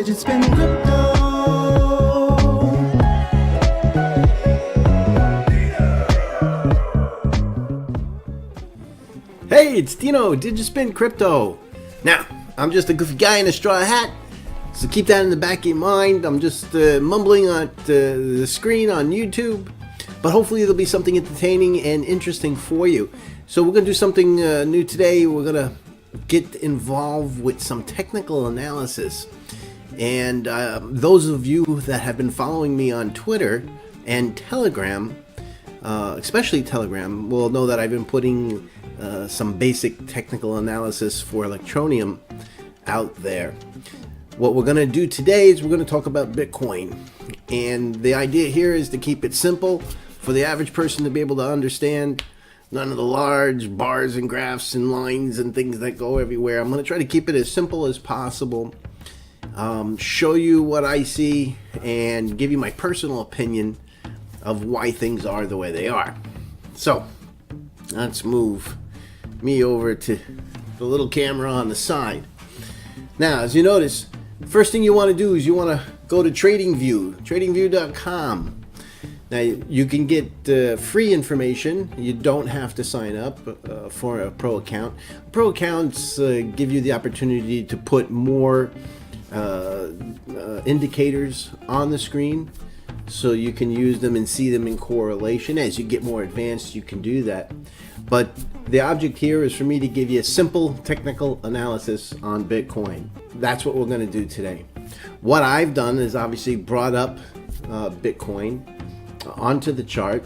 Digitspin crypto. Hey, it's Dino, Digitspin Crypto. Now, I'm just a goofy guy in a straw hat, so keep that in the back of your mind. I'm just mumbling on the screen on YouTube, but hopefully there'll be something entertaining and interesting for you. So we're going to do something new today. We're going to get involved with some technical analysis. And those of you that have been following me on Twitter and Telegram, especially Telegram, will know that I've been putting some basic technical analysis for Electroneum out there. What we're going to do today is we're going to talk about Bitcoin. And the idea here is to keep it simple for the average person to be able to understand. None of the large bars and graphs and lines and things that go everywhere. I'm going to try to keep it as simple as possible. Show you what I see and give you my personal opinion of why things are the way they are. So let's move me over to the little camera on the side. Now, as you notice, first thing you want to do is you want to go to TradingView, tradingview.com. Now, you can get free information. You don't have to sign up for a pro account. Pro accounts give you the opportunity to put more indicators on the screen, so you can use them and see them in correlation. As you get more advanced, you can do that. But the object here is for me to give you a simple technical analysis on Bitcoin. That's what we're going to do today. What I've done is obviously brought up Bitcoin onto the chart,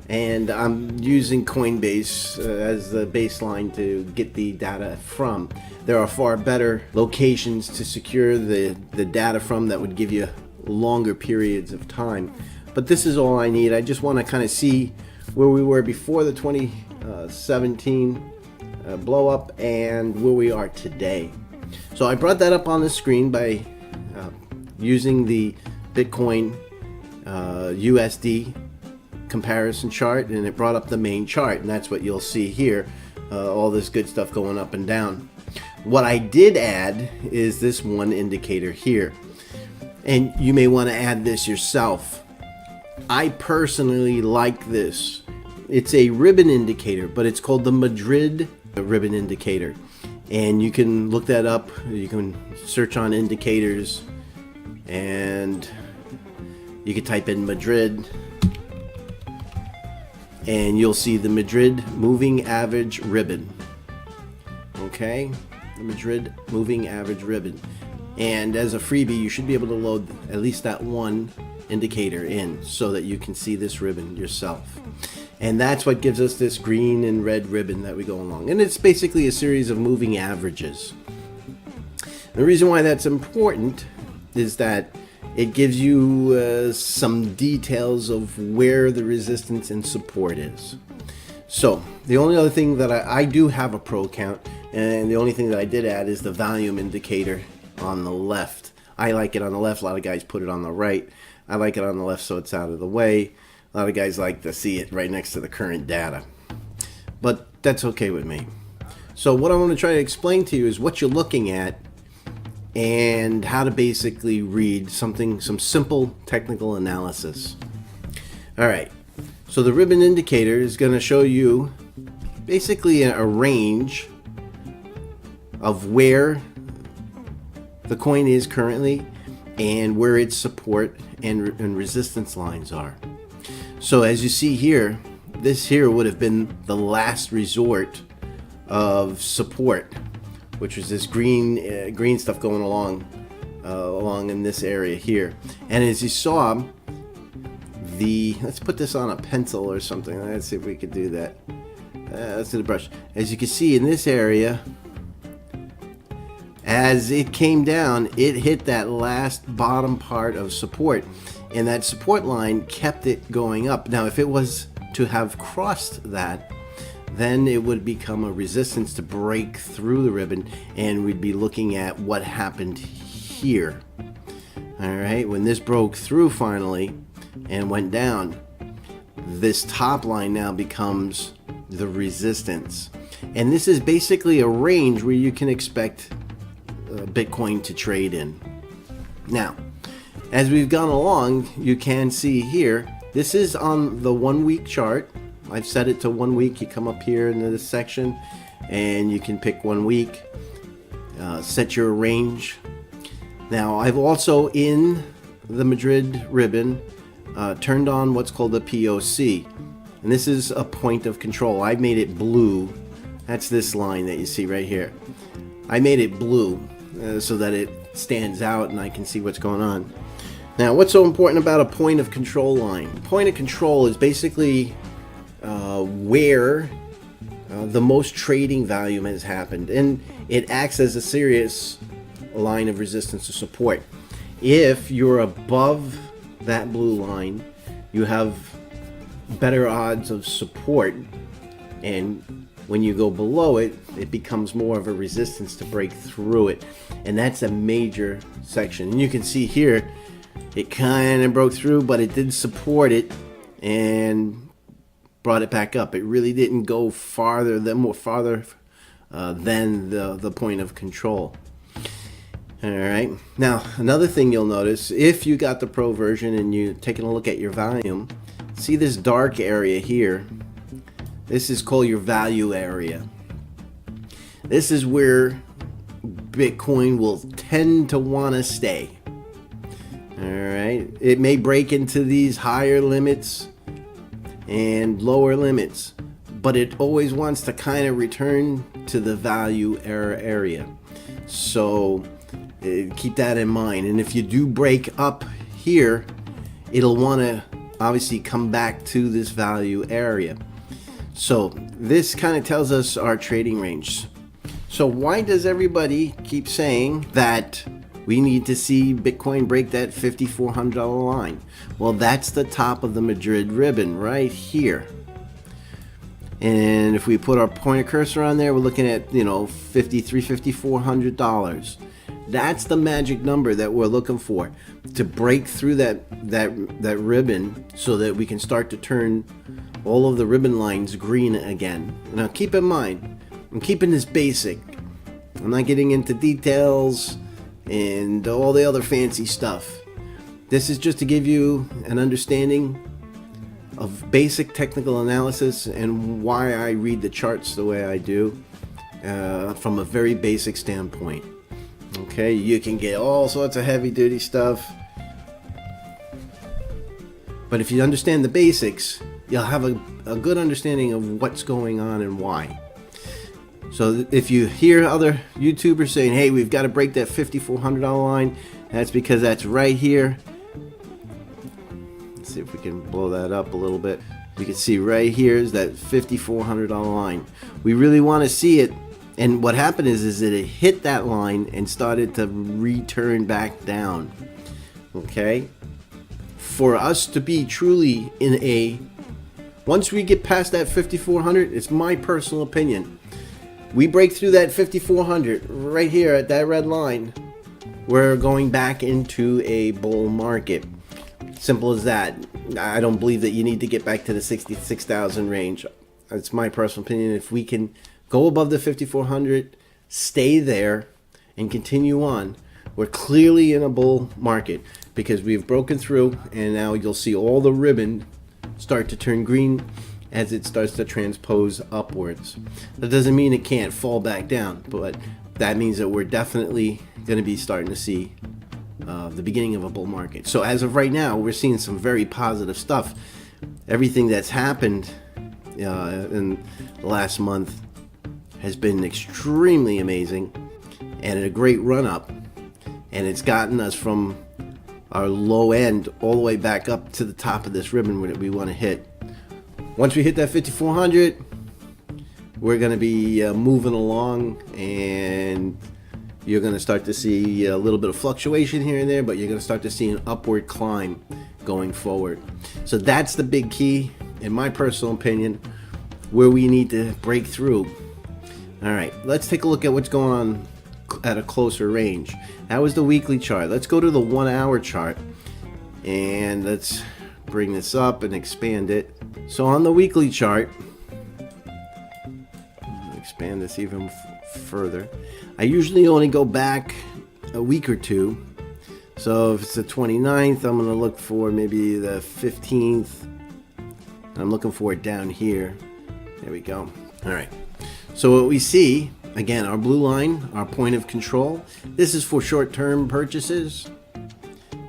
and I'm using Coinbase as the baseline to get the data from. There are far better locations to secure the data from that would give you longer periods of time. But this is all I need. I just want to kind of see where we were before the 2017 blow up and where we are today. So I brought that up on the screen by using the Bitcoin USD comparison chart, and it brought up the main chart, and that's what you'll see here, all this good stuff going up and down. What I did add is this one indicator here, and you may want to add this yourself. I personally like this. It's a ribbon indicator, but it's called the Madrid ribbon indicator, and you can look that up. You can search on indicators, and you can type in Madrid, and you'll see the Madrid moving average ribbon. Okay, the Madrid moving average ribbon. And as a freebie, you should be able to load at least that one indicator in so that you can see this ribbon yourself. And that's what gives us this green and red ribbon that we go along. And it's basically a series of moving averages. The reason why that's important is that it gives you some details of where the resistance and support is. So the only other thing that I do have a pro account, and the only thing that I did add is the volume indicator on the left. I like it on the left. A lot of guys put it on the right. I like it on the left so it's out of the way. A lot of guys like to see it right next to the current data, but that's okay with me. So what I want to try to explain to you is what you're looking at and how to basically read some simple technical analysis. All right, so the ribbon indicator is going to show you basically a range of where the coin is currently and where its support and resistance lines are. So as you see here, this here would have been the last resort of support, which was this green stuff going along in this area here. And as you saw, let's put this on a pencil or something. Let's see if we could do that. Let's do the brush. As you can see in this area, as it came down, it hit that last bottom part of support, and that support line kept it going up. Now, if it was to have crossed that, then it would become a resistance to break through the ribbon, and we'd be looking at what happened here. All right, when this broke through finally and went down, this top line now becomes the resistance. And this is basically a range where you can expect Bitcoin to trade in. Now, as we've gone along, you can see here, this is on the 1 week chart. I've set it to 1 week. You come up here into this section and you can pick 1 week, set your range. Now, I've also in the Madrid ribbon turned on what's called the POC, and this is a point of control. I made it blue. That's this line that you see right here. I made it blue so that it stands out and I can see what's going on. Now, what's so important about a point of control line? Point of control is basically where the most trading volume has happened, and it acts as a serious line of resistance or support. If you're above that blue line, you have better odds of support, and when you go below it, it becomes more of a resistance to break through it, and that's a major section. And you can see here, it kind of broke through, but it did support it and brought it back up. It really didn't go farther than the point of control. All right. Now, another thing you'll notice, if you got the Pro version and you're taking a look at your volume, see this dark area here? This is called your value area. This is where Bitcoin will tend to want to stay. All right. It may break into these higher limits and lower limits, but it always wants to kind of return to the value area. So keep that in mind. And if you do break up here, it'll want to obviously come back to this value area. So this kind of tells us our trading range. So why does everybody keep saying that we need to see Bitcoin break that $5,400 line? Well, that's the top of the Madrid ribbon right here. And if we put our pointer cursor on there, we're looking at, $5,400. That's the magic number that we're looking for to break through that ribbon so that we can start to turn all of the ribbon lines green again. Now keep in mind, I'm keeping this basic. I'm not getting into details and all the other fancy stuff. This is just to give you an understanding of basic technical analysis and why I read the charts the way I do from a very basic standpoint. Okay, you can get all sorts of heavy duty stuff, but if you understand the basics, you'll have a good understanding of what's going on and why. So if you hear other YouTubers saying, hey, we've got to break that $5,400 line, that's because that's right here. Let's see if we can blow that up a little bit. You can see right here is that $5,400 line. We really want to see it. And what happened is that it hit that line and started to return back down. Okay? For us to be truly once we get past that 5,400, it's my personal opinion, we break through that 5,400 right here at that red line, we're going back into a bull market. Simple as that. I don't believe that you need to get back to the 66,000 range. That's my personal opinion. If we can go above the 5,400, stay there, and continue on, we're clearly in a bull market because we've broken through, and now you'll see all the ribbon start to turn green as it starts to transpose upwards. That doesn't mean it can't fall back down, but that means that we're definitely going to be starting to see the beginning of a bull market. So as of right now, we're seeing some very positive stuff. Everything that's happened in the last month has been extremely amazing and a great run up, and it's gotten us from our low end all the way back up to the top of this ribbon that we want to hit. Once we hit that 5,400, we're going to be moving along, and you're going to start to see a little bit of fluctuation here and there, but you're going to start to see an upward climb going forward. So that's the big key, in my personal opinion, where we need to break through. All right, let's take a look at what's going on at a closer range. That was the weekly chart. Let's go to the 1 hour chart, and let's bring this up and expand it. So on the weekly chart, expand this even further. I usually only go back a week or two. So if it's the 29th, I'm going to look for maybe the 15th. I'm looking for it down here. There we go. All right. So what we see, again, our blue line, our point of control. This is for short-term purchases.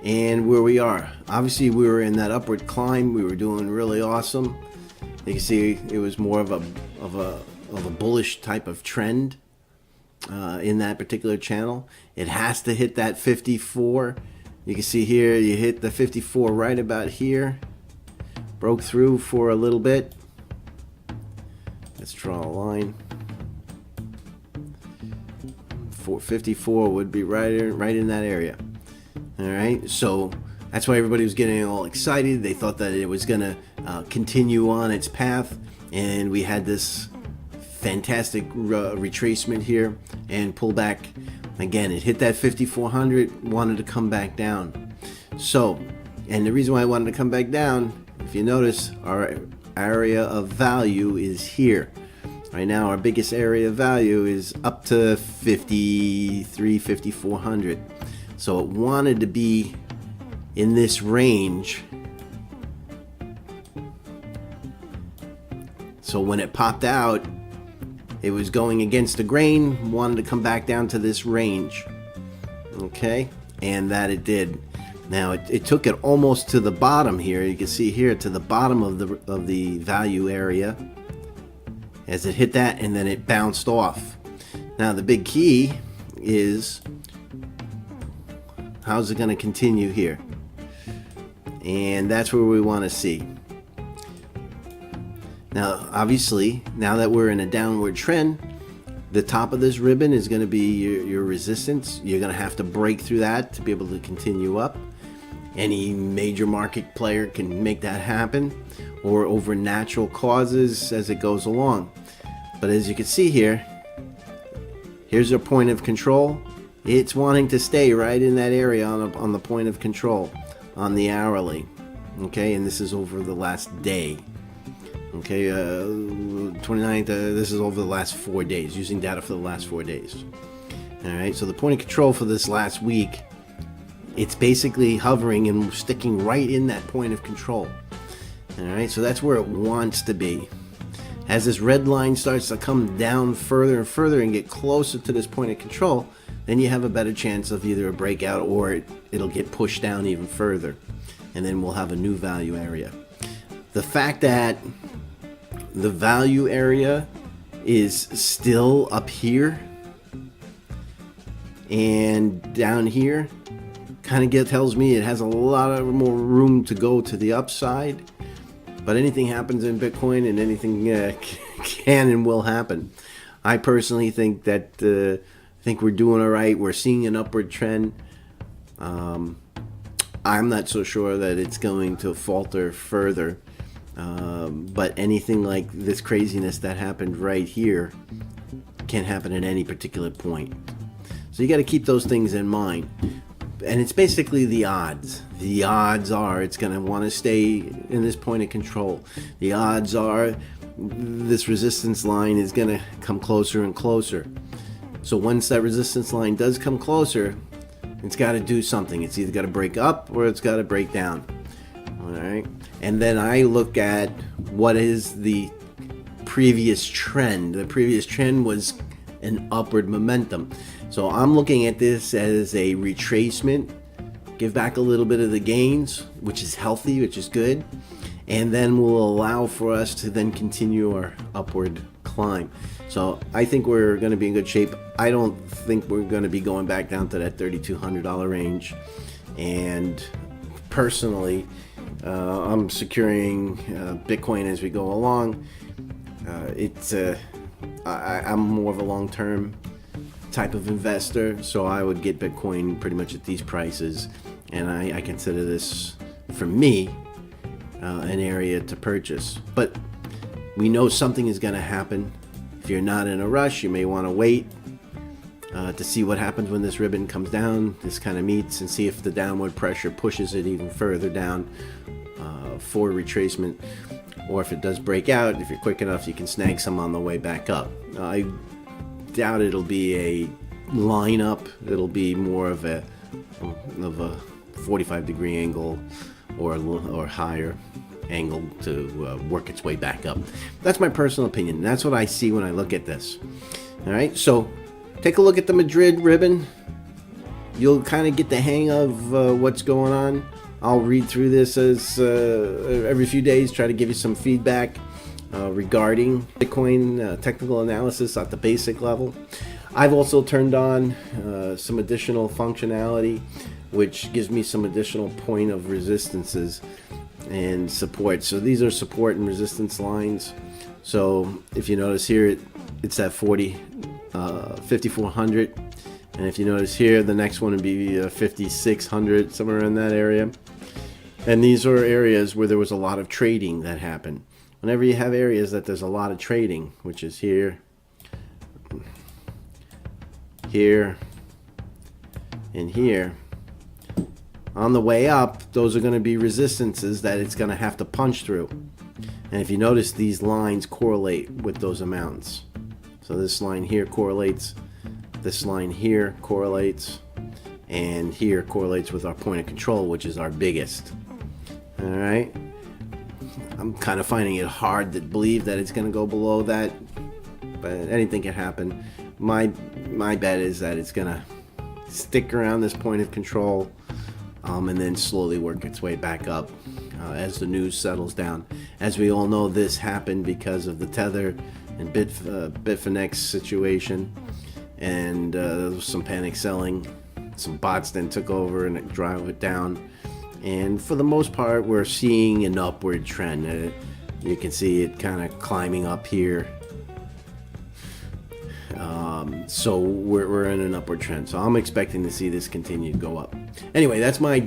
And where we are. Obviously, we were in that upward climb. We were doing really awesome. You can see it was more of a bullish type of trend in that particular channel. It has to hit that 54. You can see here, you hit the 54 right about here. Broke through for a little bit. Let's draw a line. 54 would be right in that area. All right, so that's why everybody was getting all excited. They thought that it was going to continue on its path, and we had this fantastic retracement here and pull back. Again, it hit that 5400, wanted to come back down. So, and the reason why I wanted to come back down, if you notice, our area of value is here. Right now, our biggest area of value is up to 5400. So it wanted to be in this range. So when it popped out, it was going against the grain, wanted to come back down to this range. Okay, and that it did. Now it took it almost to the bottom here. You can see here to the bottom of the value area as it hit that, and then it bounced off. Now the big key is, how's it going to continue here? And that's where we want to see. Now, obviously, now that we're in a downward trend, the top of this ribbon is going to be your resistance. You're going to have to break through that to be able to continue up. Any major market player can make that happen, or over natural causes as it goes along. But as you can see here, here's our point of control. It's wanting to stay right in that area on the point of control on the hourly. Okay, and this is over the last day. Okay, 29th, this is over the last 4 days, using data for the last 4 days. All right, so the point of control for this last week, it's basically hovering and sticking right in that point of control. All right, so that's where it wants to be. As this red line starts to come down further and further and get closer to this point of control, then you have a better chance of either a breakout or it'll get pushed down even further. And then we'll have a new value area. The fact that the value area is still up here and down here kind of tells me it has a lot of more room to go to the upside. But anything happens in Bitcoin, and anything can and will happen. I personally think that we're doing all right. We're seeing an upward trend. I'm not so sure that it's going to falter further. But anything like this craziness that happened right here can happen at any particular point. So you got to keep those things in mind. And it's basically the odds. The odds are it's going to want to stay in this point of control. The odds are this resistance line is going to come closer and closer. So once that resistance line does come closer, it's got to do something. It's either got to break up or it's got to break down. All right. And then I look at what is the previous trend. The previous trend was an upward momentum. So I'm looking at this as a retracement, give back a little bit of the gains, which is healthy, which is good, and then will allow for us to then continue our upward climb. So I think we're going to be in good shape. I don't think we're going to be going back down to that $3,200 range. And personally, I'm securing Bitcoin as we go along. I'm more of a long-term type of investor, so I would get Bitcoin pretty much at these prices, and I consider this, for me, an area to purchase. But we know something is going to happen. If you're not in a rush, you may want to wait to see what happens when this ribbon comes down. This kind of meets and see if the downward pressure pushes it even further down for retracement, or if it does break out, if you're quick enough, you can snag some on the way back up. I doubt it'll be a lineup. It'll be more of a of a 45-degree angle or higher angle to work its way back up. That's my personal opinion. That's what I see when I look at this. All right, so take a look at the Madrid ribbon. You'll kind of get the hang of what's going on. I'll read through this as every few days, try to give you some feedback regarding Bitcoin technical analysis at the basic level. I've also turned on some additional functionality, which gives me some additional point of resistances and support. So these are support and resistance lines. So if you notice here, it's at 5400, and if you notice here, the next one would be 5600, somewhere in that area. And these are areas where there was a lot of trading that happened. Whenever you have areas that there's a lot of trading, which is here, here, and here, on the way up, those are going to be resistances that it's going to have to punch through. And if you notice, these lines correlate with those amounts. So this line here correlates, this line here correlates, and here correlates with our point of control, which is our biggest. All right, I'm kind of finding it hard to believe that it's going to go below that, but anything can happen. My bet is that it's going to stick around this point of control, and then slowly work its way back up as the news settles down. As we all know, this happened because of the Tether and Bitfinex situation, and there was some panic selling. Some bots then took over and it drove it down. And for the most part, we're seeing an upward trend. You can see it kind of climbing up here. So we're in an upward trend. So I'm expecting to see this continue to go up. Anyway, that's my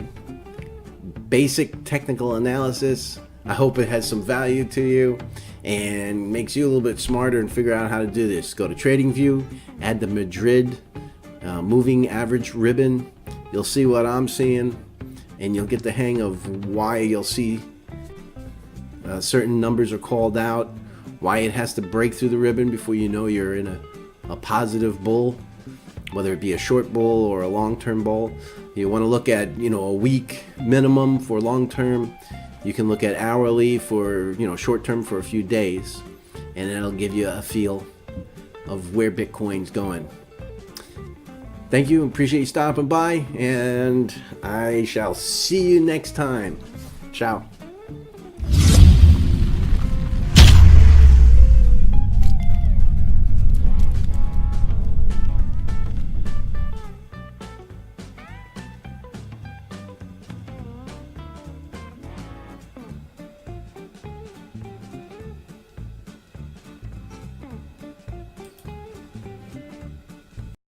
basic technical analysis. I hope it has some value to you and makes you a little bit smarter and figure out how to do this. Go to TradingView, add the Madrid moving average ribbon. You'll see what I'm seeing, and you'll get the hang of why you'll see certain numbers are called out, why it has to break through the ribbon before you know you're in a positive bull, whether it be a short bull or a long-term bull. You want to look at, a week minimum for long-term. You can look at hourly for, short-term for a few days, and it'll give you a feel of where Bitcoin's going. Thank you. Appreciate you stopping by, and I shall see you next time. Ciao.